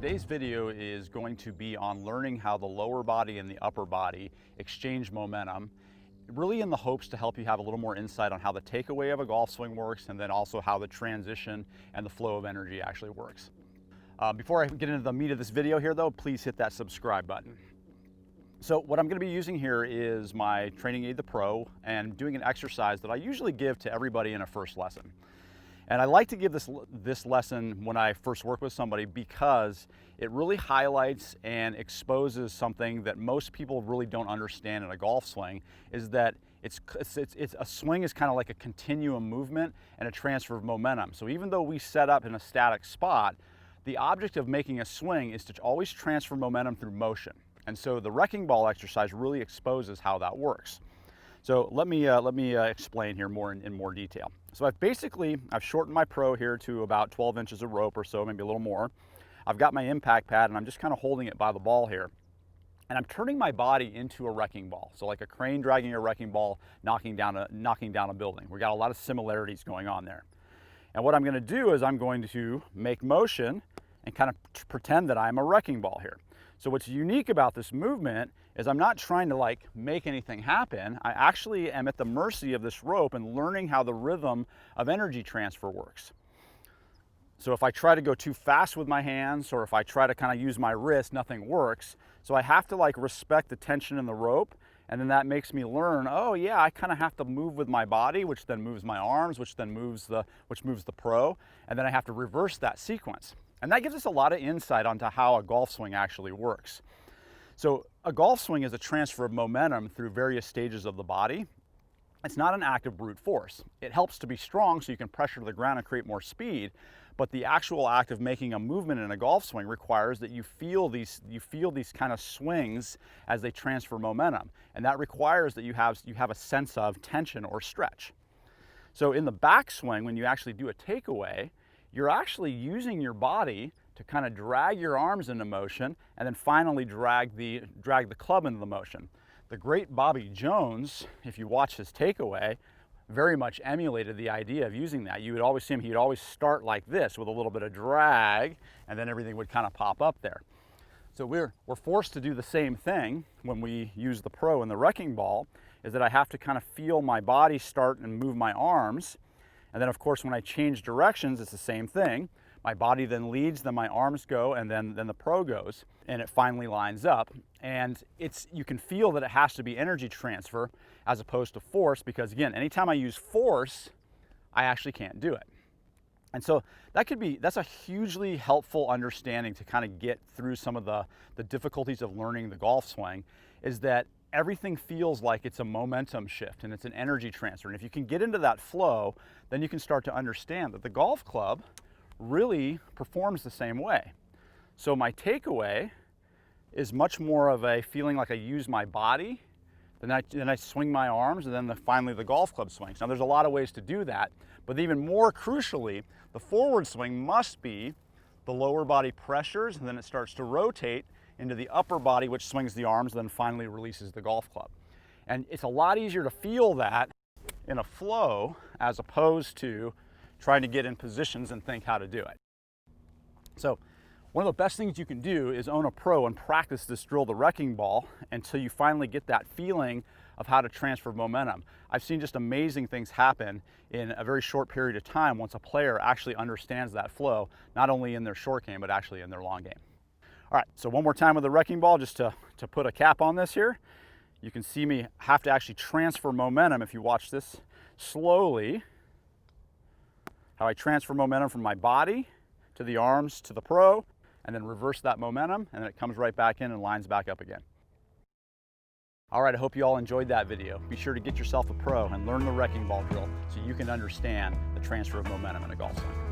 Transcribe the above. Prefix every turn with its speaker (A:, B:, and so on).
A: Today's video is going to be on learning how the lower body and the upper body exchange momentum, really in the hopes to help you have a little more insight on how the takeaway of a golf swing works, and then also how the transition and the flow of energy actually works. Before I get into the meat of this video here though, please hit that subscribe button. So what I'm going to be using here is my training aid, the Pro, and doing an exercise that I usually give to everybody in a first lesson. And I like to give this lesson when I first work with somebody because it really highlights and exposes something that most people really don't understand in a golf swing, is that a swing is kind of like a continuum movement and a transfer of momentum. So even though we set up in a static spot, the object of making a swing is to always transfer momentum through motion. And so the wrecking ball exercise really exposes how that works. So let me explain here in more detail. So I've shortened my Pro here to about 12 inches of rope or so, maybe a little more. I've got my impact pad and I'm just kind of holding it by the ball here. And I'm turning my body into a wrecking ball. So like a crane dragging a wrecking ball, knocking down a building. We've got a lot of similarities going on there. And what I'm going to do is I'm going to make motion and kind of pretend that I'm a wrecking ball here. So what's unique about this movement is I'm not trying to like make anything happen. I actually am at the mercy of this rope and learning how the rhythm of energy transfer works. So if I try to go too fast with my hands, or if I try to kind of use my wrist, nothing works. So I have to like respect the tension in the rope, and then that makes me learn, oh yeah, I kind of have to move with my body, which then moves my arms, which moves the Pro, and then I have to reverse that sequence. And that gives us a lot of insight onto how a golf swing actually works. So a golf swing is a transfer of momentum through various stages of the body. It's not an act of brute force. It helps to be strong so you can pressure to the ground and create more speed, but the actual act of making a movement in a golf swing requires that you feel these kind of swings as they transfer momentum. And that requires that you have a sense of tension or stretch. So in the backswing, when you actually do a takeaway, you're actually using your body to kind of drag your arms into motion and then finally drag the club into the motion. The great Bobby Jones, if you watch his takeaway, very much emulated the idea of using that. You would always see him, he'd always start like this with a little bit of drag, and then everything would kind of pop up there. So we're forced to do the same thing when we use the Pro and the wrecking ball, is that I have to kind of feel my body start and move my arms. And then of course, when I change directions, it's the same thing. My body then leads, then my arms go, and then the Pro goes, and it finally lines up. And you can feel that it has to be energy transfer as opposed to force, because again, anytime I use force, I actually can't do it. And so that's a hugely helpful understanding to kind of get through some of the difficulties of learning the golf swing, is that everything feels like it's a momentum shift and it's an energy transfer. And if you can get into that flow, then you can start to understand that the golf club really performs the same way. So my takeaway is much more of a feeling like I use my body, then I swing my arms, and then finally the golf club swings. Now there's a lot of ways to do that, but even more crucially, the forward swing must be the lower body pressures, and then it starts to rotate into the upper body, which swings the arms, then finally releases the golf club. And it's a lot easier to feel that in a flow as opposed to trying to get in positions and think how to do it. So one of the best things you can do is own a Pro and practice this drill, the wrecking ball, until you finally get that feeling of how to transfer momentum. I've seen just amazing things happen in a very short period of time once a player actually understands that flow, not only in their short game, but actually in their long game. All right, so one more time with the wrecking ball, just to put a cap on this here. You can see me have to actually transfer momentum if you watch this slowly. How I transfer momentum from my body to the arms to the Pro, and then reverse that momentum, and then it comes right back in and lines back up again. All right, I hope you all enjoyed that video. Be sure to get yourself a Pro and learn the wrecking ball drill so you can understand the transfer of momentum in a golf swing.